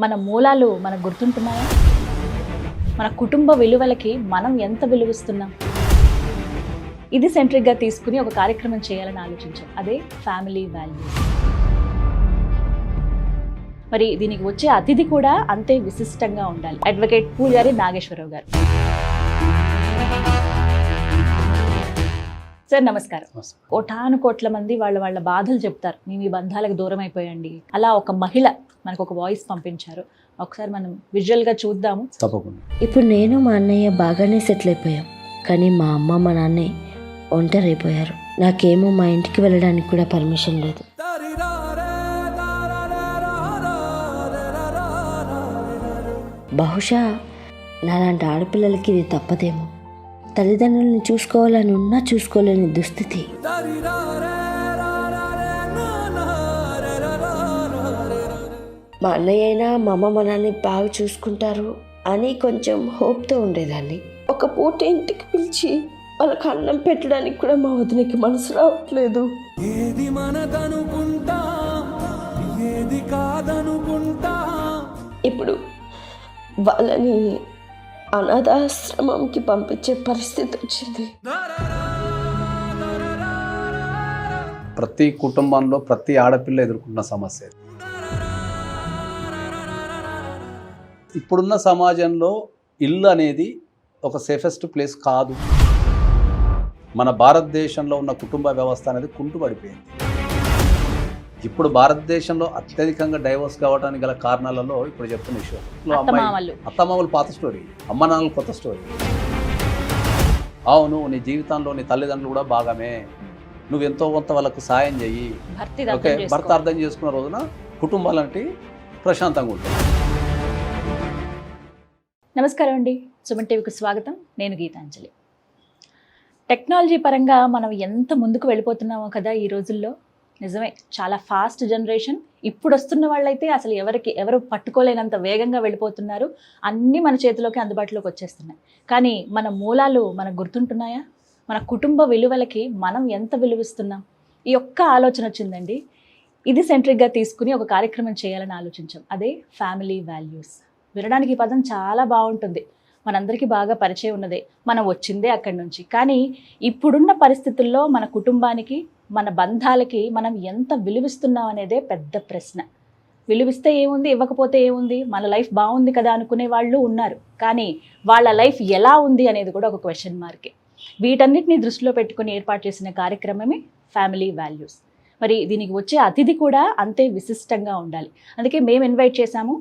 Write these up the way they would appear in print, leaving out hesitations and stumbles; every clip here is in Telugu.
మన మూలాలు మనకు గుర్తుంటున్నాయా? మన కుటుంబ విలువలకి మనం ఎంత విలువిస్తున్నాం? ఇది సెంట్రిక్గా తీసుకుని ఒక కార్యక్రమం చేయాలని ఆలోచించాం. అదే ఫ్యామిలీ వాల్యూస్. మరి దీనికి వచ్చే అతిథి కూడా అంతే విశిష్టంగా ఉండాలి. అడ్వకేట్ పూజారి నాగేశ్వరరావు గారు. సార్ నమస్కారం. కోటాను కోట్ల మంది వాళ్ళ బాధలు చెప్తారు, మేము ఈ బంధాలకు దూరం అయిపోయండి. అలా ఒక మహిళ మనకు ఒక వాయిస్ పంపించారు, ఒకసారి మనం విజువల్గా చూద్దాము. తప్పకుండా. ఇప్పుడు నేను మా అన్నయ్య బాగానే సెటిల్ అయిపోయాం, కానీ మా అమ్మ మా నాన్నే ఒంటరి అయిపోయారు. నాకేమో మా ఇంటికి వెళ్ళడానికి కూడా పర్మిషన్ లేదు. బహుశా నాలాంటి ఆడపిల్లలకి ఇది తప్పదేమో. తల్లిదండ్రులను చూసుకోవాలని ఉన్నా చూసుకోలేని దుస్థితి. మా అన్నయ్య అయినా మా అమ్మ మా నాన్ని బాగా చూసుకుంటారు అని కొంచెం హోప్తో ఉండేదాన్ని. ఒక పూట ఇంటికి పిలిచి వాళ్ళకి అన్నం పెట్టడానికి కూడా మా వదినకి మనసు రావట్లేదు. ఏది మనదనుకుంటా ఏది కాదనుకుంటా. ఇప్పుడు వాళ్ళని అనాథాశ్రమంకి పంపించే పరిస్థితి వచ్చింది. ప్రతి కుటుంబంలో ప్రతి ఆడపిల్ల ఎదుర్కొంటున్న సమస్య. ఇప్పుడున్న సమాజంలో ఇల్లు అనేది ఒక సేఫెస్ట్ ప్లేస్ కాదు. మన భారతదేశంలో ఉన్న కుటుంబ వ్యవస్థ అనేది కుంటుపడిపోయింది. ఇప్పుడు భారతదేశంలో అత్యధికంగా డైవోర్స్ కావడానికి గల కారణాలలో ఇప్పుడు చెప్తున్న విషయం. అత్తమామలు పాత స్టోరీ, అమ్మ నాన్నలు కొత్త స్టోరీ. అవును, నీ జీవితంలో నీ తల్లిదండ్రులు కూడా భాగమే, నువ్వు ఎంతో కొంత వాళ్ళకు సాయం చెయ్యి. ఓకే, భర్త అర్థం చేసుకున్న రోజున కుటుంబాలంటే ప్రశాంతంగా ఉంటుంది. నమస్కారం అండి, సుమన్ టీవీకి స్వాగతం. నేను గీతాంజలి. టెక్నాలజీ పరంగా మనం ఎంత ముందుకు వెళ్ళిపోతున్నామో కదా ఈ రోజుల్లో. నిజమే, చాలా ఫాస్ట్ జనరేషన్. ఇప్పుడు వస్తున్న వాళ్ళైతే అసలు ఎవరు పట్టుకోలేనంత వేగంగా వెళ్ళిపోతున్నారు. అన్నీ మన చేతిలోకి అందుబాటులోకి వచ్చేస్తున్నాయి. కానీ మన మూలాలు మనకు గుర్తుంటున్నాయా? మన కుటుంబ విలువలకి మనం ఎంత విలువిస్తున్నాం? ఈ ఒక్క ఆలోచన వచ్చిందండి. ఇది సెంట్రిక్గా తీసుకుని ఒక కార్యక్రమం చేయాలని ఆలోచించాం. అదే ఫ్యామిలీ వాల్యూస్. వినడానికి ఈ పదం చాలా బాగుంటుంది, మనందరికీ బాగా పరిచయం ఉన్నదే, మనం వచ్చిందే అక్కడి నుంచి. కానీ ఇప్పుడున్న పరిస్థితుల్లో మన కుటుంబానికి, మన బంధాలకి మనం ఎంత విలువిస్తున్నాం అనేదే పెద్ద ప్రశ్న. విలువిస్తే ఏముంది, ఇవ్వకపోతే ఏముంది, మన లైఫ్ బాగుంది కదా అనుకునే వాళ్ళు ఉన్నారు. కానీ వాళ్ళ లైఫ్ ఎలా ఉంది అనేది కూడా ఒక క్వశ్చన్ మార్కే. వీటన్నిటిని దృష్టిలో పెట్టుకుని ఏర్పాటు చేసిన కార్యక్రమమే ఫ్యామిలీ వాల్యూస్. మరి దీనికి వచ్చే అతిథి కూడా అంతే విశిష్టంగా ఉండాలి. అందుకే మేము ఇన్వైట్ చేశాము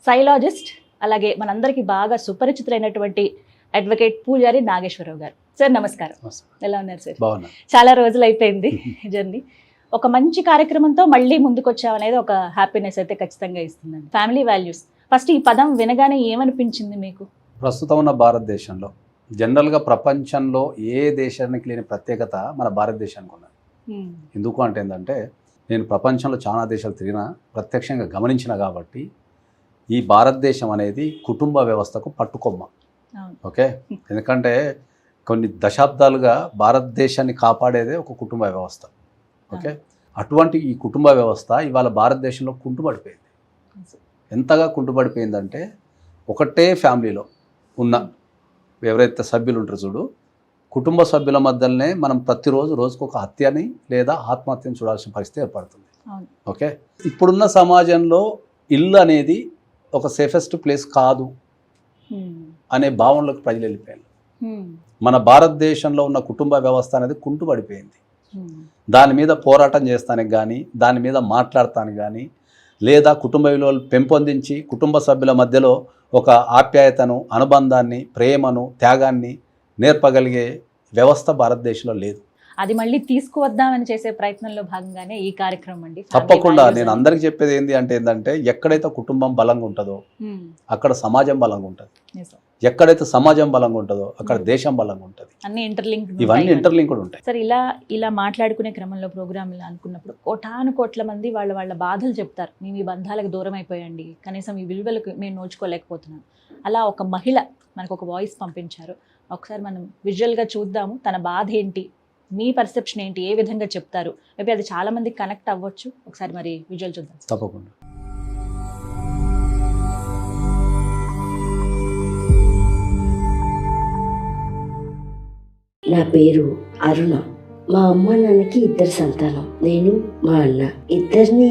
సైలాజిస్ట్, అలాగే మనందరికీ బాగా సుపరిచితులైనటువంటి అడ్వకేట్ పూజారి నాగేశ్వరరావు గారు. సార్ నమస్కారం. ఎలా ఉన్నారు సార్? చాలా రోజులు అయిపోయింది జర్నీ. ఒక మంచి కార్యక్రమంతో మళ్ళీ ముందుకు వచ్చామనేది ఒక హ్యాపీనెస్ అయితే ఖచ్చితంగా ఇస్తుందండి. ఫ్యామిలీ వాల్యూస్, ఫస్ట్ ఈ పదం వినగానే ఏమనిపించింది మీకు? ప్రస్తుతం ఉన్న భారతదేశంలో, జనరల్గా ప్రపంచంలో ఏ దేశానికి లేని ప్రత్యేకత మన భారతదేశానికి ఉన్నది. ఎందుకు అంటే ఏంటంటే, నేను ప్రపంచంలో చాలా దేశాలు తిరిగినా, ప్రత్యక్షంగా గమనించిన కాబట్టి ఈ భారతదేశం అనేది కుటుంబ వ్యవస్థకు పట్టుకొమ్మ. ఓకే, ఎందుకంటే కొన్ని దశాబ్దాలుగా భారతదేశాన్ని కాపాడేదే ఒక కుటుంబ వ్యవస్థ. ఓకే, అటువంటి ఈ కుటుంబ వ్యవస్థ ఇవాళ భారతదేశంలో కుంటుపడిపోయింది. ఎంతగా కుంటుపడిపోయిందంటే, ఒకటే ఫ్యామిలీలో ఉన్న ఎవరైతే సభ్యులు ఉంటారో చూడు, కుటుంబ సభ్యుల మధ్యలోనే మనం ప్రతిరోజు రోజుకు ఒక హత్యని లేదా ఆత్మహత్యని చూడాల్సిన పరిస్థితి ఏర్పడుతుంది. ఓకే, ఇప్పుడున్న సమాజంలో ఇల్లు అనేది ఒక సేఫెస్ట్ ప్లేస్ కాదు అనే భావనలోకి ప్రజలు వెళ్ళిపోయారు. మన భారతదేశంలో ఉన్న కుటుంబ వ్యవస్థ అనేది కుంటుపడిపోయింది. దాని మీద పోరాటం చేస్తానికి కానీ, దాని మీద మాట్లాడటానికి కానీ, లేదా కుటుంబ విలువలు పెంపొందించి కుటుంబ సభ్యుల మధ్యలో ఒక ఆప్యాయతను, అనుబంధాన్ని, ప్రేమను, త్యాగాన్ని నేర్పగలిగే వ్యవస్థ భారతదేశంలో లేదు. అది మళ్ళీ తీసుకువద్దామని చేసే ప్రయత్నంలో భాగంగానే ఈ కార్యక్రమం అండి. తప్పకుండా నేను అందరికి చెప్పేది ఏంటంటే ఎక్కడైతే కుటుంబం బలంగా ఉంటుందో అక్కడ సమాజం బలంగా ఉంటుంది. ఎక్కడైతే సమాజం బలంగా ఉంటుందో అక్కడ దేశం బలంగా ఉంటుంది. ఇవన్నీ ఇంటర్లింక్డ్ ఉంటాయి. సరే, ఇలా మాట్లాడుకునే క్రమంలో ప్రోగ్రామ్ అనుకున్నప్పుడు కోటాను కోట్ల మంది వాళ్ళ బాధలు చెప్తారు, మేము ఈ బంధాలకు దూరం అయిపోయండి, కనీసం ఈ విలువలకు మేము నోచుకోలేకపోతున్నాం. అలా ఒక మహిళ మనకు ఒక వాయిస్ పంపించారు, ఒకసారి మనం విజువల్గా చూద్దాము. తన బాధ ఏంటి, మీ పర్సెప్షన్ ఏంటి, ఏ విధంగా చెప్తారు, మేబీ అది చాలా మందికి కనెక్ట్ అవ్వచ్చు. ఒకసారి మరి విజువల్ చూద్దాం. తప్పకుండా. నా పేరు అరుణ. మా అమ్మ నాన్నకి 2 సంతానం. నేను మా అన్న. ఇద్దరిని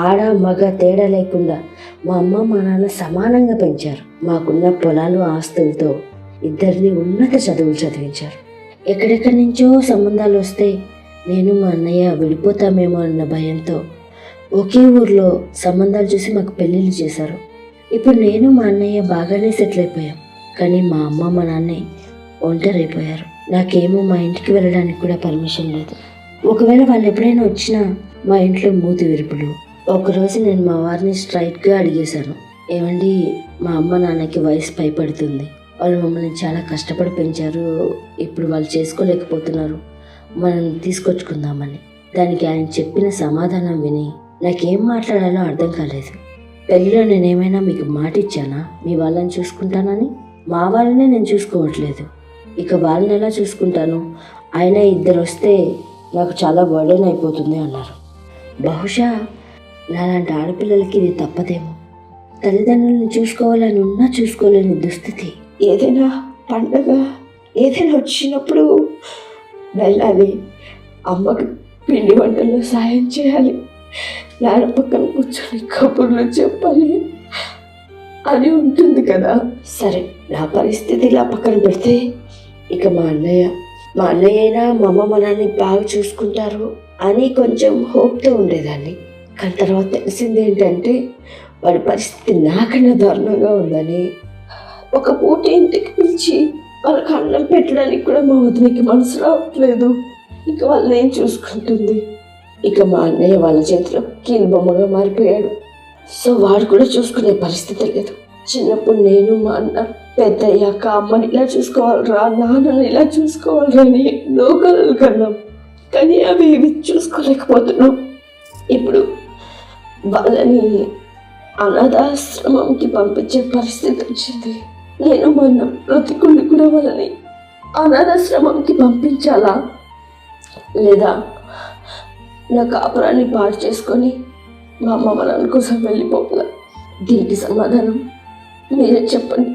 ఆడ మగ తేడా లేకుండా మా అమ్మ మా నాన్న సమానంగా పెంచారు. మాకున్న పొలాలు ఆస్తులతో ఇద్దరిని ఉన్నత చదువులు చదివించారు. ఎక్కడెక్కడి నుంచో సంబంధాలు వస్తే నేను మా అన్నయ్య విడిపోతామేమో అన్న భయంతో ఒకే ఊర్లో సంబంధాలు చూసి మాకు పెళ్ళిళ్ళు చేశారు. ఇప్పుడు నేను మా అన్నయ్య బాగానే సెటిల్ అయిపోయాం. కానీ మా అమ్మ మా నాన్నే ఒంటరైపోయారు. నాకేమో మా ఇంటికి వెళ్ళడానికి కూడా పర్మిషన్ లేదు. ఒకవేళ వాళ్ళు ఎప్పుడైనా వచ్చినా మా ఇంట్లో మూతి విరుపులు. ఒకరోజు నేను మా వారిని స్ట్రైట్గా అడిగేశాను, ఏమండి, మా అమ్మ నాన్నకి వయసు పైపడుతుంది, వాళ్ళు మమ్మల్ని చాలా కష్టపడి పెంచారు, ఇప్పుడు వాళ్ళు చేసుకోలేకపోతున్నారు, మనం తీసుకొచ్చుకుందామని. దానికి ఆయన చెప్పిన సమాధానం విని నాకేం మాట్లాడాలో అర్థం కాలేదు. పెళ్ళిలో నేనేమైనా మీకు మాట ఇచ్చానా మీ వాళ్ళని చూసుకుంటానని? మా వాళ్ళనే నేను చూసుకోవట్లేదు, ఇక వాళ్ళని ఎలా చూసుకుంటాను? ఆయన 2 వస్తే నాకు చాలా బర్డెన్ అయిపోతుంది అన్నారు. బహుశా నాలాంటి ఆడపిల్లలకి ఇది తప్పదేమో. తల్లిదండ్రులను చూసుకోవాలని ఉన్నా చూసుకోలేని దుస్థితి. ఏదైనా పండగ ఏదైనా వచ్చినప్పుడు వెళ్ళాలి, అమ్మకి పిండి వంటల్లో సాయం చేయాలి, నాన్న పక్కన కూర్చొని కబుర్లు చెప్పాలి అని ఉంటుంది కదా. సరే, నా పరిస్థితి ఇలా పక్కన పెడితే ఇక మా అన్నయ్య అయినా మా అమ్మ మా నాన్నని బాగా చూసుకుంటారు అని కొంచెం హోప్తో ఉండేదాన్ని. కానీ తర్వాత తెలిసింది ఏంటంటే వాడి పరిస్థితి నాకన్నా దారుణంగా ఉందని. ఒక పూట ఇంటికి పిలిచి వాళ్ళకి అన్నం పెట్టడానికి కూడా మా వదినకి మనసు రావట్లేదు. ఇక వాళ్ళని ఏం చూసుకుంటుంది? ఇక మా అన్నయ్య వాళ్ళ చేతిలో కీలుబొమ్మగా మారిపోయాడు. సో వాడు కూడా చూసుకునే పరిస్థితి లేదు. చిన్నప్పుడు నేను మా అన్న పెద్దయ్యాక అమ్మని ఇలా చూసుకోవాలరా, నాన్నని ఇలా చూసుకోవాలరా అని ఎన్నో కలలు కన్నాం. కానీ అవి ఇవి చూసుకోలేకపోతున్నాం. ఇప్పుడు వాళ్ళని అనాథాశ్రమంకి పంపించే పరిస్థితి వచ్చింది. నేను మొన్న బ్రతికుండి కూడా వాళ్ళని అనాథాశ్రమంకి పంపించాలా లేదా నా కాపురాన్ని పాడు చేసుకొని మా అమ్మ మా నాన్న కోసం వెళ్ళిపోవాలా? దీనికి సమాధానం మీరే చెప్పండి,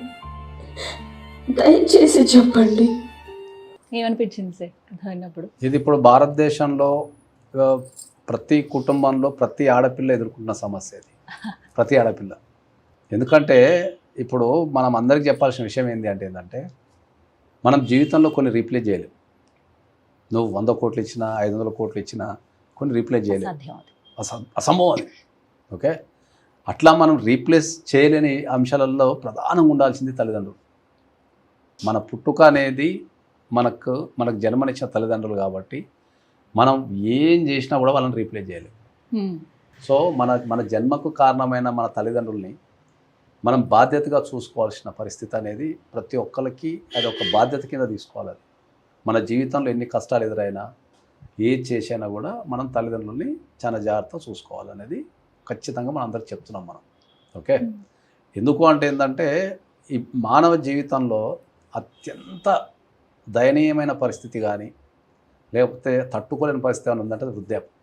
దయచేసి చెప్పండి. ఏమనిపించింది సార్ అర్థమైనప్పుడు? ఇది ఇప్పుడు భారతదేశంలో ప్రతి కుటుంబంలో ప్రతి ఆడపిల్ల ఎదుర్కొంటున్న సమస్య ఇది. ప్రతి ఆడపిల్ల. ఎందుకంటే ఇప్పుడు మనం అందరికి చెప్పాల్సిన విషయం ఏంటంటే మనం జీవితంలో కొన్ని రీప్లేస్ చేయలేము. నువ్వు 100 కోట్లు ఇచ్చినా 500 కోట్లు ఇచ్చినా కొన్ని రీప్లేస్ చేయలేము, అసంభవం అది. ఓకే, అట్లా మనం రీప్లేస్ చేయలేని అంశాలలో ప్రధానంగా ఉండాల్సింది తల్లిదండ్రులు. మన పుట్టుక అనేది మనకు జన్మనిచ్చిన తల్లిదండ్రులు కాబట్టి మనం ఏం చేసినా కూడా వాళ్ళని రీప్లేస్ చేయలేము. సో మన జన్మకు కారణమైన మన తల్లిదండ్రుల్ని మనం బాధ్యతగా చూసుకోవాల్సిన పరిస్థితి అనేది ప్రతి ఒక్కరికి అది ఒక బాధ్యత కింద తీసుకోవాలి. అది మన జీవితంలో ఎన్ని కష్టాలు ఎదురైనా ఏది చేసినా కూడా మనం తల్లిదండ్రుల్ని చాలా జాగ్రత్తగా చూసుకోవాలనేది ఖచ్చితంగా మనం అందరికి చెప్తున్నాం మనం. ఓకే, ఎందుకు అంటే ఏంటంటే ఈ మానవ జీవితంలో అత్యంత దయనీయమైన పరిస్థితి కానీ లేకపోతే తట్టుకోలేని పరిస్థితి ఏమైనా ఉందంటే అది వృద్ధాప్యం.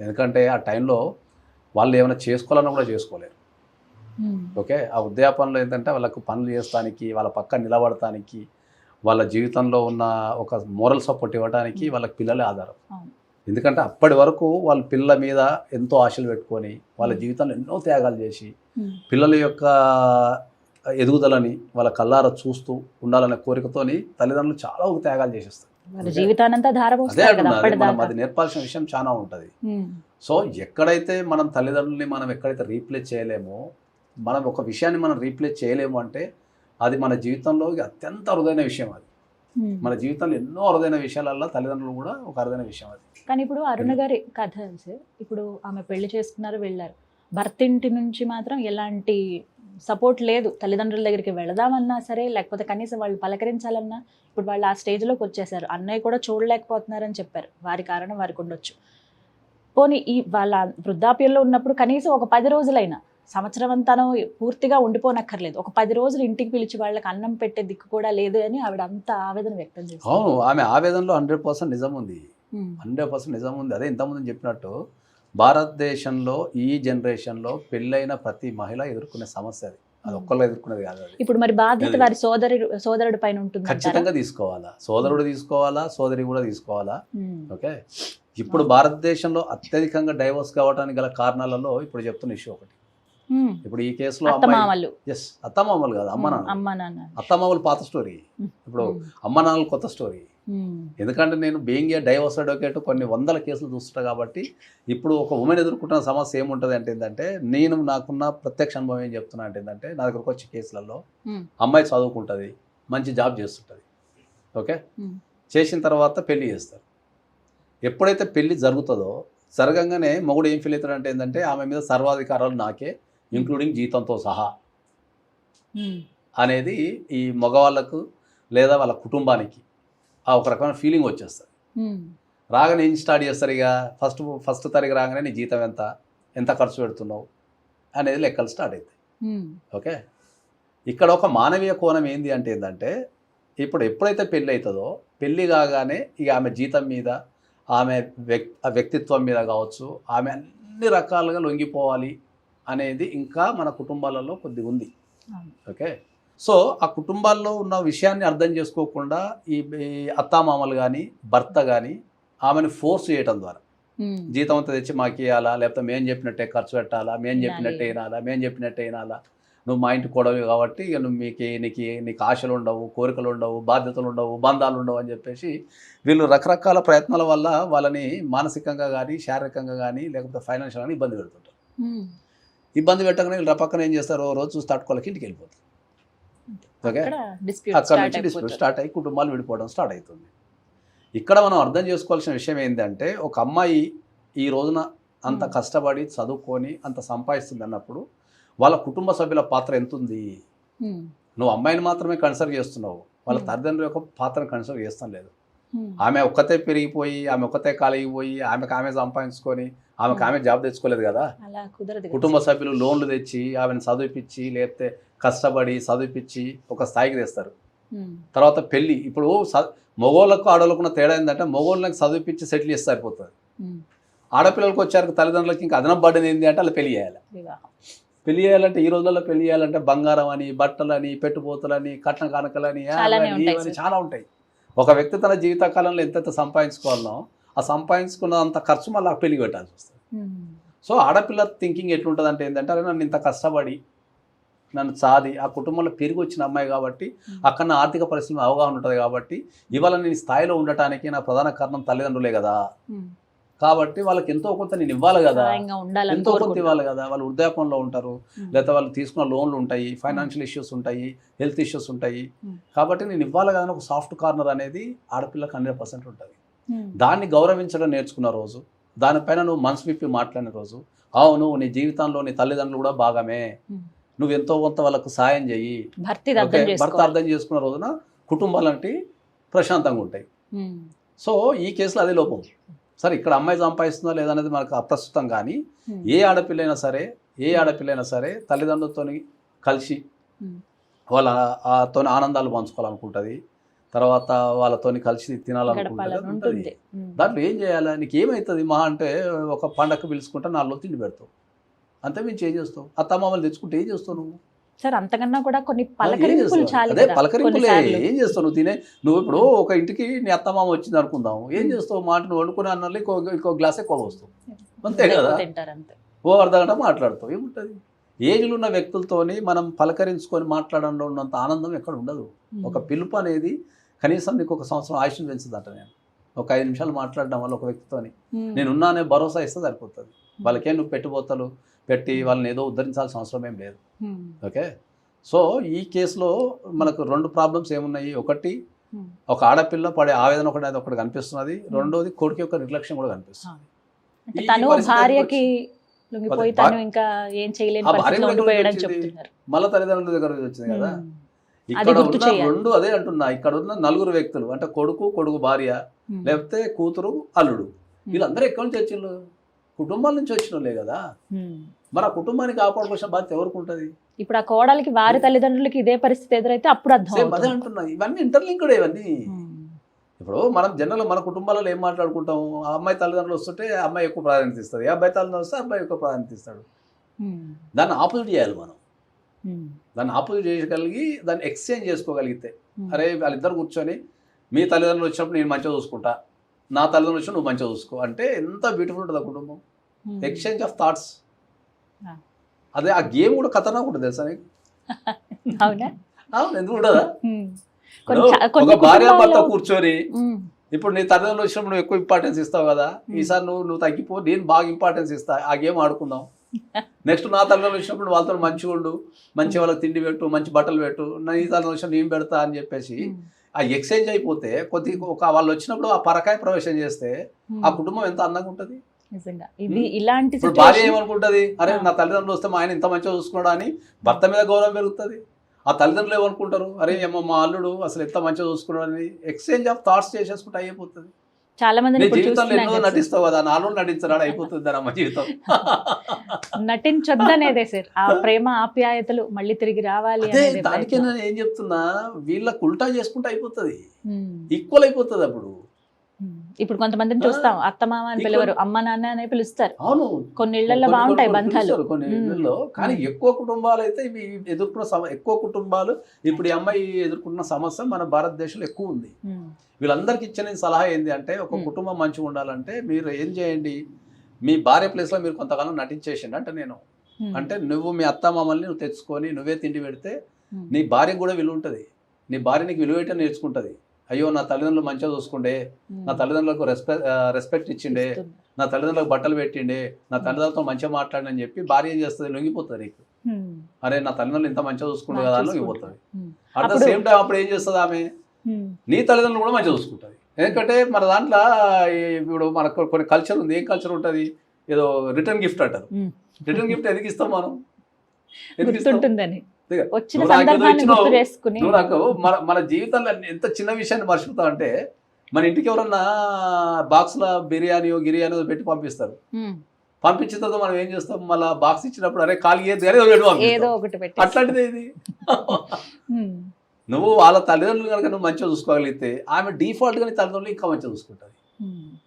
ఎందుకంటే ఆ టైంలో వాళ్ళు ఏమైనా చేసుకోవాలన్నా కూడా చేసుకోలేరు. ఓకే, ఆ వృద్ధాపంలో ఏంటంటే వాళ్ళకు పనులు చేస్తానికి, వాళ్ళ పక్కన నిలబడటానికి, వాళ్ళ జీవితంలో ఉన్న ఒక మోరల్ సపోర్ట్ ఇవ్వడానికి వాళ్ళకి పిల్లలే ఆధారం. ఎందుకంటే అప్పటి వరకు వాళ్ళ పిల్లల మీద ఎంతో ఆశలు పెట్టుకొని వాళ్ళ జీవితంలో ఎన్నో త్యాగాలు చేసి పిల్లల యొక్క ఎదుగుదలని వాళ్ళ కళ్ళారా చూస్తూ ఉండాలనే కోరికతోని తల్లిదండ్రులు చాలా త్యాగాలు చేసేస్తారు. అది నేర్పాల్సిన విషయం చాలా ఉంటుంది. సో ఎక్కడైతే మనం తల్లిదండ్రుల్ని మనం ఎక్కడైతే రీప్లేస్ చేయలేమో, మనం ఒక విషయాన్ని మనం రీప్లేస్ చేయలేము అంటే అది మన జీవితంలో అత్యంత అరుదైన విషయం. అది మన జీవితంలో ఎన్నో అరుదైన విషయాలలో తల్లిదండ్రులు కూడా ఒక అరుదైన విషయం అది. కానీ ఇప్పుడు అరుణ గారి కథ సార్, ఇప్పుడు ఆమె పెళ్లి చేసుకున్నారు, వెళ్ళారు, భర్త ఇంటి నుంచి మాత్రం ఎలాంటి సపోర్ట్ లేదు. తల్లిదండ్రుల దగ్గరికి వెళదామన్నా సరే, లేకపోతే కనీసం వాళ్ళు పలకరించాలన్నా ఇప్పుడు వాళ్ళు ఆ స్టేజ్లోకి వచ్చేసారు. అన్నయ్య కూడా చూడలేకపోతున్నారని చెప్పారు. వారి కారణం వారికి ఉండొచ్చు. పోనీ ఈ వాళ్ళ వృద్ధాప్యంలో ఉన్నప్పుడు కనీసం ఒక 10 రోజులైనా, సంవత్సరం అంతానో పూర్తిగా ఉండిపోనక్కర్లేదు, ఒక 10 రోజులు ఇంటికి పిలిచి వాళ్ళకి అన్నం పెట్టే దిక్కు కూడా లేదు అని ఆవిడ అంత ఆవేదన వ్యక్తం చేశారు. అవును, ఆమె ఆవేదనలో 100% నిజం ఉంది. 100% నిజం ఉంది. అదే ఇంతకుముందు చెప్పినట్టు భారతదేశంలో ఈ జనరేషన్లో పెళ్ళైన ప్రతి మహిళ ఎదుర్కొనే సమస్య అది. అది ఒక్కళ్ళు ఎదుర్కొనేది కాదు అది. ఇప్పుడు మరి బాధ్యత అది- వారి సోదరుడి పైన ఉంటుంది ఖచ్చితంగా తీసుకోవాలా, సోదరుడు తీసుకోవాలా, సోదరి కూడా తీసుకోవాలా. ఓకే, ఇప్పుడు భారతదేశంలో అత్యధికంగా డైవోర్స్ కావడానికి గల కారణాలలో ఇప్పుడు చెప్తున్న ఇష్యూ ఒకటి. ఇప్పుడు ఈ కేసులో అత్తమామలు అత్తమామలు కాదు, అమ్మ నాన్న. అమ్మ నాన్న అత్తమామలు పాత స్టోరీ, ఇప్పుడు అమ్మ నాన్నలు కొత్త స్టోరీ. ఎందుకంటే నేను బీయింగ్ ఏ డైవోర్స్ అడ్వకేట్ కొన్ని వందల కేసులు చూస్తున్నా కాబట్టి ఇప్పుడు ఒక ఉమెన్ ఎదుర్కొంటున్న సమస్య ఏముంటుంది అంటే ఏంటంటే, నేను నాకున్న ప్రత్యక్ష అనుభవం ఏం చెప్తున్నా అంటే ఏంటంటే, నా దగ్గరకు వచ్చే కేసులలో అమ్మాయి చదువుకుంటుంది, మంచి జాబ్ చేస్తుంటుంది. ఓకే, చేసిన తర్వాత పెళ్లి చేస్తారు. ఎప్పుడైతే పెళ్లి జరుగుతుందో జరగంగానే మొగుడు ఏం ఫీల్ అవుతాడంటే ఏంటంటే, ఆమె మీద సర్వాధికారాలు నాకే, ఇంక్లూడింగ్ జీతంతో సహా అనేది ఈ మగవాళ్ళకు లేదా వాళ్ళ కుటుంబానికి ఆ ఒక రకమైన ఫీలింగ్ వచ్చేస్తుంది. రాగానే ఏం స్టార్ట్ చేస్తారు, ఇక ఫస్ట్ తారీఖు రాగానే నీ జీతం ఎంత ఖర్చు పెడుతున్నావు అనేది లెక్కలు స్టార్ట్ అవుతాయి. ఓకే, ఇక్కడ ఒక మానవీయ కోణం ఏంది అంటే ఏంటంటే, ఇప్పుడు ఎప్పుడైతే పెళ్ళి అవుతుందో పెళ్ళి కాగానే ఇక ఆమె జీతం మీద, ఆమె వ్యక్తిత్వం మీద కావచ్చు, ఆమె అన్ని రకాలుగా లొంగిపోవాలి అనేది ఇంకా మన కుటుంబాలలో కొద్దిగా ఉంది. ఓకే, సో ఆ కుటుంబాల్లో ఉన్న విషయాన్ని అర్థం చేసుకోకుండా ఈ అత్తామామలు కానీ భర్త కానీ ఆమెను ఫోర్స్ చేయటం ద్వారా జీతం అంతా తెచ్చి మాకు ఇవ్వాలా, లేకపోతే మేము చెప్పినట్టే ఖర్చు పెట్టాలా, మేము చెప్పినట్టే వినాలా, నువ్వు మా ఇంటి కొడవి కాబట్టి ఇక నువ్వు నీకు ఆశలు ఉండవు, కోరికలు ఉండవు, బాధ్యతలు ఉండవు, బంధాలు ఉండవు అని చెప్పేసి వీళ్ళు రకరకాల ప్రయత్నాల వల్ల వాళ్ళని మానసికంగా కానీ శారీరకంగా కానీ లేకపోతే ఫైనాన్షియల్ కానీ ఇబ్బంది పెడుతుంటారు. ఇబ్బంది పెట్టగానే వీళ్ళు పక్కన ఏం చేస్తారు, రోజు చూసి తట్టుకోలేక ఇంటికి వెళ్ళిపోతారు. ఓకే, అక్కడ నుంచి డిస్ప్యూట్ స్టార్ట్ అయ్యి కుటుంబాలు విడిపోవడం స్టార్ట్ అవుతుంది. ఇక్కడ మనం అర్థం చేసుకోవాల్సిన విషయం ఏంటంటే, ఒక అమ్మాయి ఈ రోజున అంత కష్టపడి చదువుకొని అంత సంపాదిస్తుంది అన్నప్పుడు వాళ్ళ కుటుంబ సభ్యుల పాత్ర ఎంత ఉంది? నువ్వు అమ్మాయిని మాత్రమే కన్సిడర్ చేస్తున్నావు, వాళ్ళ తల్లిదండ్రుల యొక్క పాత్రను కన్సిడర్ చేస్తాం లేదు. ఆమె ఒక్కతే పెరిగిపోయి, ఆమె ఒక్కతే కాలిగిపోయి, ఆమె సంపాదించుకొని ఆమె జాబ్ తెచ్చుకోలేదు కదా. కుటుంబ సభ్యులు లోన్లు తెచ్చి ఆమెను చదివిపించి, లేకపోతే కష్టపడి చదివిపించి ఒక స్థాయికి తెస్తారు. తర్వాత పెళ్ళి, ఇప్పుడు మగోళ్ళకు ఆడవాళ్ళకున్న తేడా ఏంటంటే, మగోళ్ళకి చదివిపించి సెటిల్ చేస్తే సరిపోతుంది. ఆడపిల్లలకు వచ్చారు తల్లిదండ్రులకి ఇంకా అదనం బడ్డని ఏంటి అంటే, వాళ్ళు పెళ్లి చేయాలి. పెళ్లి చేయాలంటే ఈ రోజుల్లో పెళ్లి చేయాలంటే బంగారం అని, బట్టలని, పెట్టుపోతులని, కట్న కానుకలని చాలా ఉంటాయి. ఒక వ్యక్తి తన జీవితకాలంలో ఎంతైతే సంపాదించుకోవాలనో ఆ సంపాదించుకున్నంత ఖర్చు మళ్ళీ ఆ పెళ్లి పెట్టాల్సి వస్తుంది. సో ఆడపిల్ల థింకింగ్ ఎట్లుంటుంది అంటే ఏంటంటే, అరే నన్ను ఇంత కష్టపడి నన్ను చాది ఆ కుటుంబంలో పెరిగి వచ్చిన అమ్మాయి కాబట్టి, అక్కడ నా ఆర్థిక పరిస్థితి అవగాహన ఉంటుంది కాబట్టి, ఇవాళ నేను స్థాయిలో ఉండటానికి నా ప్రధాన కారణం తల్లిదండ్రులే కదా. కాబట్టి వాళ్ళకి ఎంతో కొంత నేను ఇవ్వాలి కదా, ఎంతో కొంత ఇవ్వాలి కదా. వాళ్ళు వృద్ధాపంలో ఉంటారు, లేకపోతే వాళ్ళు తీసుకున్న లోన్లు ఉంటాయి, ఫైనాన్షియల్ ఇష్యూస్ ఉంటాయి, హెల్త్ ఇష్యూస్ ఉంటాయి. కాబట్టి నేను ఇవ్వాలి కదా ఒక సాఫ్ట్ కార్నర్ అనేది ఆడపిల్లకి 100% ఉంటుంది. దాన్ని గౌరవించడం నేర్చుకున్న రోజు, దానిపైన నువ్వు మనసు విప్పి మాట్లాడిన రోజు, అవును నీ జీవితంలో నీ తల్లిదండ్రులు కూడా భాగమే, నువ్వు ఎంతో కొంత వాళ్ళకు సాయం చెయ్యి, భర్త అర్థం చేసుకున్న రోజున కుటుంబాలంటే ప్రశాంతంగా ఉంటాయి. సో ఈ కేసులో అదే లోపం. సరే, ఇక్కడ అమ్మాయి సంపాదిస్తుందా లేదా అనేది మనకు అప్రస్తుతం, కానీ ఏ ఆడపిల్లైనా సరే తల్లిదండ్రులతో కలిసి వాళ్ళతో ఆనందాలు పంచుకోవాలనుకుంటుంది, తర్వాత వాళ్ళతో కలిసి తినాలనుకుంటుంది. దాంట్లో ఏం చేయాలి, నీకు ఏమవుతుంది? మా అంటే ఒక పండగ పిలుచుకుంటే 4 తిండి పెడతావు, అంతే మేము ఏం చేస్తావు? అత్తమామలు తెచ్చుకుంటే ఏం చేస్తావు నువ్వు? సార్ అంతకన్నా కూడా కొన్ని పలకరింపులు చాలు. అదే పలకరింపులే, ఏం చేస్తావు నువ్వు? నువ్వు ఇప్పుడు ఒక ఇంటికి నీ అత్తమామ వచ్చింది అనుకుందాం, ఏం చేస్తావు? మాట నువ్వు వండుకునే అన్నది ఇంకో గ్లాస్ ఎక్కువ వస్తావు, అంతే కదా. ఓ అర్ధగంట మాట్లాడతావు, ఏముంటుంది? ఏజ్లు ఉన్న వ్యక్తులతోని మనం పలకరించుకొని మాట్లాడడంలో ఉన్నంత ఆనందం ఎక్కడ ఉండదు. ఒక పిలుపు అనేది కనీసం నీకు 1 సంవత్సరం ఆయుష్ని పెంచుదంట. నేను ఒక 5 నిమిషాలు మాట్లాడడం వల్ల ఒక వ్యక్తితోని నేనున్నానే భరోసా ఇస్తే సరిపోతుంది. వాళ్ళకేం నువ్వు పెట్టుబోతలు పెట్టి వాళ్ళని ఏదో ఉద్ధరించాల్సిన అవసరం ఏం లేదు. ఓకే, సో ఈ కేసులో మనకు 2 ప్రాబ్లమ్స్ ఏమున్నాయి. ఒకటి, ఒక ఆడపిల్ల పడే ఆవేదన ఒకటి కనిపిస్తున్నది. రెండోది, కొడుకు యొక్క నిర్లక్ష్యం కూడా కనిపిస్తుంది. మళ్ళీ తల్లిదండ్రుల దగ్గర వచ్చింది కదా. ఇక్కడ ఉన్న 2 అదే అంటున్నా, ఇక్కడ ఉన్న 4 వ్యక్తులు అంటే కొడుకు భార్య, లేకపోతే కూతురు అల్లుడు, వీళ్ళందరూ ఎక్కడి నుంచి వచ్చిండ్రు? కుటుంబాల నుంచి వచ్చినోళ్ళే కదా. మరి ఆ కుటుంబాన్ని కాపాడుకోవాల్సిన బాధ్యత ఎవరికి ఉంటుంది? ఇప్పుడు ఆ కోడలికి వారి తల్లిదండ్రులకి ఇదే పరిస్థితి ఎదురైతే అప్పుడు అర్థం. అదే అంటున్నా, ఇవన్నీ ఇంటర్లింక్డ్. ఇవన్నీ ఇప్పుడు మనం జనరల్ మన కుటుంబాలలో ఏం మాట్లాడుకుంటాం, ఆ అమ్మాయి తల్లిదండ్రులు వస్తుంటే అమ్మాయి ఎక్కువ ప్రాధాన్యత ఇస్తుంది, అబ్బాయి తల్లిదండ్రులు వస్తే అబ్బాయి ఎక్కువ ప్రాధాన్యత ఇస్తాడు. దాన్ని ఆపోజిట్ చేయాలి మనం. దాన్ని ఆపోజిట్ చేయగలిగి దాన్ని ఎక్స్చేంజ్ చేసుకోగలిగితే, అరే వాళ్ళిద్దరు కూర్చొని మీ తల్లిదండ్రులు వచ్చినప్పుడు నేను మంచిగా చూసుకుంటా, నా తల్లిదండ్రులు వచ్చినప్పుడు నువ్వు మంచిగా చూసుకో అంటే ఎంత బ్యూటిఫుల్ ఉంటుంది ఆ కుటుంబం. Exchange of thoughts. అదే ఆ గేమ్ కూడా ఖతర్నాక్ ఉంటుంది తెలుసా నీకు? అవునా? అవును, ఎందుకు ఉండదా? కొన్ని ఒక భార్య భర్త కుటుంబాల్లో- కూర్చొని ఇప్పుడు నీ తల్లిదండ్రులు వచ్చినప్పుడు నువ్వు ఎక్కువ ఇంపార్టెన్స్ ఇస్తావు కదా, ఈసారి నువ్వు తగ్గిపో, నేను బాగా ఇంపార్టెన్స్ ఇస్తా, ఆ గేమ్ ఆడుకుందాం. నెక్స్ట్ నా తల్లిదండ్రులు వచ్చినప్పుడు వాళ్ళతో మంచిగా ఉండు, మంచి వాళ్ళకి తిండి పెట్టు, మంచి బట్టలు పెట్టు, నీ తల్లిదండ్రులు వచ్చినప్పుడు నేను పెడతా అని చెప్పేసి ఆ ఎక్స్చేంజ్ అయిపోతే వాళ్ళు వచ్చినప్పుడు ఆ పరకాయ ప్రవేశం చేస్తే ఆ కుటుంబం ఎంత అందంగా ఉంటుంది. నిజంగా ఇది ఇలాంటి ఇప్పుడు భార్య ఏమనుకుంటది, అరే నా తల్లిదండ్రులు వస్తే మా ఆయన ఇంత మంచిగా చూసుకున్నాడు అని భర్త మీద గౌరవం పెరుగుతుంది. ఆ తల్లిదండ్రులు ఏమనుకుంటారు, అరే అమ్మ మా అల్లుడు అసలు ఎంత మంచిగా చూసుకున్నాడు అని ఎక్స్చేంజ్ ఆఫ్ థాట్స్ చేసేసుకుంటే అయిపోతుంది. చాలా మంది నీ జీవితంలో ఎన్నో నటిస్తావు కదా, నాలో నటించరాడు అయిపోతుంది అమ్మ జీవితం. నటించొద్దనేదే సార్, ఆ ప్రేమ ఆప్యాయతలు మళ్ళీ తిరిగి రావాలి అదే అనేది దానికే ప్రయత్నం. నేను ఏం చెప్తున్నా, వీళ్ళకి ఉల్టా చేసుకుంటే అయిపోతుంది, ఈక్వల్ అయిపోతుంది అప్పుడు. ఇప్పుడు కొంతమందిని చూస్తాం, అత్తమామ అని పిలవరు, అమ్మ నాన్న అనే పిలుస్తారు. అవును, కొన్ని ఇళ్లలో బాగుంటాయి బంధాలు. కొన్ని ఇళ్లలో. కానీ ఎక్కువ కుటుంబాలు అయితే ఇవి ఎదుర్కొన్న ఎక్కువ కుటుంబాలు ఇప్పుడు ఈ అమ్మాయి ఎదుర్కొన్న సమస్య మన భారతదేశంలో ఎక్కువ ఉంది. వీళ్ళందరికీ ఇచ్చిన సలహా ఏంటి అంటే, ఒక కుటుంబం మంచిగా ఉండాలంటే మీరు ఏం చేయండి, మీ భార్య ప్లేస్లో మీరు కొంతకాలం నటించేసిండి అంటే నేను అంటే నువ్వు మీ అత్త మామల్ని నువ్వు తెచ్చుకొని నువ్వే తిండి పెడితే నీ భార్యకు కూడా విలువ ఉంటుంది. నీ భార్య నీకు విలువ ఏంటో నేర్చుకుంటుంది. అయ్యో నా తల్లిదండ్రులు మంచిగా చూసుకుండే, నా తల్లిదండ్రులకు రెస్పెక్ట్ ఇచ్చిండే, నా తల్లిదండ్రులకు బట్టలు పెట్టిండే, నా తల్లిదండ్రులతో మంచిగా మాట్లాడని చెప్పి భార్య ఏం చేస్తుంది, లొంగిపోతుంది నీకు. అరే నా తల్లిదండ్రులు ఇంత మంచిగా చూసుకుంటే కదా అని లొంగిపోతుంది. అట్ ద సేమ్ టైం అప్పుడు ఏం చేస్తుంది ఆమె, నీ తల్లిదండ్రులు కూడా మంచిగా చూసుకుంటుంది. ఎందుకంటే మన దాంట్లో ఇప్పుడు మనకు కొన్ని కల్చర్ ఉంది. ఏం కల్చర్ ఉంటుంది, ఏదో రిటర్న్ గిఫ్ట్ అంటారు. రిటర్న్ గిఫ్ట్ ఎందుకు ఇస్తాం మనం, ఎందుకు ఇస్తాం? వచ్చిన సందర్భాన్ని గుర్తు చేసుకుని నువ్వు నాకు మన జీవితంలో ఎంత చిన్న విషయాన్ని మర్చిపోతావు అంటే, మన ఇంటికి ఎవరన్నా బాక్స్లో బిర్యానీయో గిరియానో పెట్టి పంపిస్తారు. పంపించిన తర్వాత మనం ఏం చేస్తాం, మళ్ళీ బాక్స్ ఇచ్చినప్పుడు అరే ఖాళీ ఏదో ఒకటి పెట్టి, అట్లాంటిది ఇది. నువ్వు వాళ్ళ తల్లిదండ్రులు కనుక నువ్వు మంచిగా చూసుకోగలిగితే ఆమె డిఫాల్ట్ గా నీ తల్లిదండ్రులు ఇంకా మంచిగా చూసుకుంటుంది,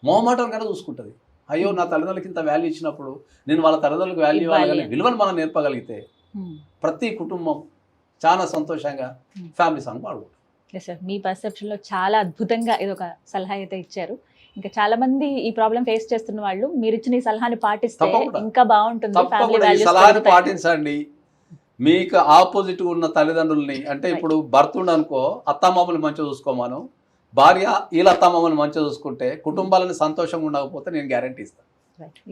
మొహమాటం కనుక చూసుకుంటుంది. అయ్యో నా తల్లిదండ్రులకి ఇంత వాల్యూ ఇచ్చినప్పుడు నేను వాళ్ళ తల్లిదండ్రులకు వాల్యూ ఇవ్వాలి, విలువను మనం నేర్పగలిగితే ప్రతి కుటుంబం చాలా సంతోషంగా ఫ్యామిలీ సాంగ్ పాడుకుంటారు. సార్ మీ పర్సెప్షన్లో చాలా అద్భుతంగా ఇది ఒక సలహా అయితే ఇచ్చారు. ఇంకా చాలా మంది ఈ ప్రాబ్లం ఫేస్ చేస్తున్న వాళ్ళు మీరు ఇచ్చిన ఈ సలహాని పాటిస్తే ఇంకా బాగుంటుంది. తప్పకుండా ఈ సలహాని పాటించండి. మీకు ఆపోజిట్ ఉన్న తల్లిదండ్రులని అంటే ఇప్పుడు భర్త అనుకో అత్తమామలు మంచిగా చూసుకోమాను, భార్య వీళ్ళ అత్తమామలు మంచిగా చూసుకుంటే కుటుంబాలను సంతోషంగా ఉండకపోతే నేను గ్యారంటీ ఇస్తాను.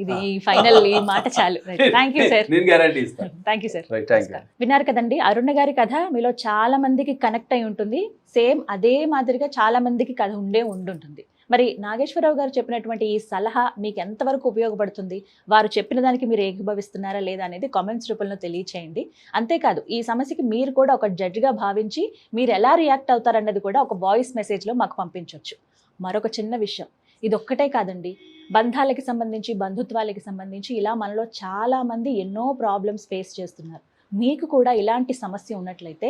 ఇది ఫైనల్ ఈ మాట చాలు. Thank you sir. నేను గ్యారంటీ ఇస్తాను. Thank you sir. Thank you. విన్నారు కదండి, అరుణ గారి కథ మీలో చాలా మందికి కనెక్ట్ అయి ఉంటుంది. సేమ్ అదే మాదిరిగా చాలా మందికి కథ ఉండుంటుంది. మరి నాగేశ్వరరావు గారు చెప్పినటువంటి ఈ సలహా మీకు ఎంతవరకు ఉపయోగపడుతుంది, వారు చెప్పిన దానికి మీరు ఏకీభవిస్తున్నారా లేదా అనేది కామెంట్స్ రూపంలో తెలియచేయండి. అంతేకాదు ఈ సమస్యకి మీరు కూడా ఒక జడ్జిగా భావించి మీరు ఎలా రియాక్ట్ అవుతారన్నది కూడా ఒక వాయిస్ మెసేజ్లో మాకు పంపించవచ్చు. మరొక చిన్న విషయం, ఇది ఒక్కటే కాదండి, బంధాలకి సంబంధించి బంధుత్వాలకి సంబంధించి ఇలా మనలో చాలామంది ఎన్నో ప్రాబ్లమ్స్ ఫేస్ చేస్తున్నారు. మీకు కూడా ఇలాంటి సమస్య ఉన్నట్లయితే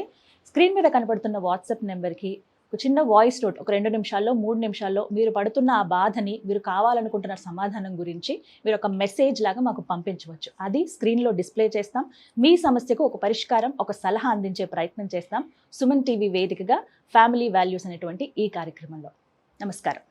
స్క్రీన్ మీద కనపడుతున్న వాట్సాప్ నెంబర్కి ఒక చిన్న వాయిస్ నోట్, ఒక 2 నిమిషాల్లో 3 నిమిషాల్లో మీరు పడుతున్న ఆ బాధని, మీరు కావాలనుకుంటున్న సమాధానం గురించి మీరు ఒక మెసేజ్ లాగా మాకు పంపించవచ్చు. అది స్క్రీన్లో డిస్ప్లే చేస్తాం. మీ సమస్యకు ఒక పరిష్కారం, ఒక సలహా అందించే ప్రయత్నం చేస్తాం సుమన్ టీవీ వేదికగా ఫ్యామిలీ వాల్యూస్ అనేటువంటి ఈ కార్యక్రమంలో. నమస్కారం.